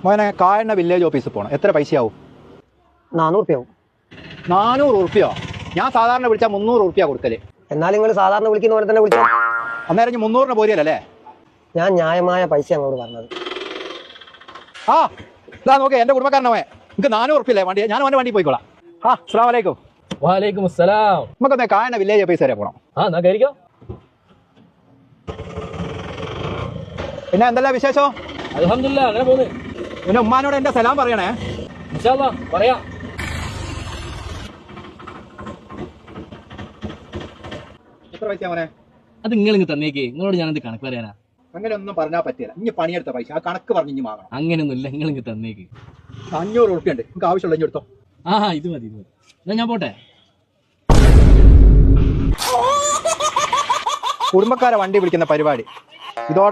മോനെ കായണ്ണ വില്ലേജ് ഓഫീസിൽ പോകണം. എത്ര പൈസയാവും? 400 റുപ്യ ആവും. 400 റുപ്യോ? ഞാൻ സാധാരണ വിളിച്ചാൽ 300 റുപ്യ കൊടുക്കല്. എന്നാൽ നിങ്ങൾ സാധാരണ വിളിക്കുന്ന പോലെ തന്നെ വിളിച്ചാൽ. അന്നേരം 300-ന് പോരിയല്ലേ? ഞാൻ ന്യായമായ പൈസ അങ്ങോട്ട് പറഞ്ഞത്. ആ ഇതാ നോക്കേ, എന്റെ കുടുംബക്കാരനവേ. നിങ്ങൾക്ക് 400 റുപ്യല്ലേ വണ്ടി? ഞാൻ അവൻ്റെ വണ്ടി പോയിക്കോളാം. അസ്സലാമു അലൈക്കും. വലൈക്കും അസ്സലാം. നമുക്കൊന്നേ കായണ്ണ വില്ലേജ് ഓഫീസ് വരെ പോകണം. എന്നാ കയറിക്കോ. പിന്നെ എന്തെല്ലാം വിശേഷം? അൽഹംദുലില്ലാ, അങ്ങനെ പോന്ന്. പിന്നെ ഉമ്മാനോട് എന്റെ സലാം പറയണേ. ഇൻഷാ അല്ലാഹ് പറയാം. എത്ര പൈസ മോനെ? അത് നിങ്ങൾ തന്നേക്ക്. നിങ്ങളോട് ഞാനെന്ത് കണക്ക് പറയാനാ? അങ്ങനെ ഒന്നും പറഞ്ഞാൽ പറ്റില്ല. ഇനി പണിയെടുത്ത പൈസ ആ കണക്ക് പറഞ്ഞ് ഇനി വാങ്ങണം. അങ്ങനെയൊന്നും ഇല്ല, നിങ്ങൾ തന്നേക്ക്. 500 റുപ്യ ഉണ്ട്. നിങ്ങൾക്ക് ആവശ്യമുള്ള ഇനി എടുത്തോ. ഇത് മതി. എന്നാ ഞാൻ പോട്ടെ. കുടുംബക്കാരെ വണ്ടി വിളിക്കുന്ന പരിപാടി ഇതോടെ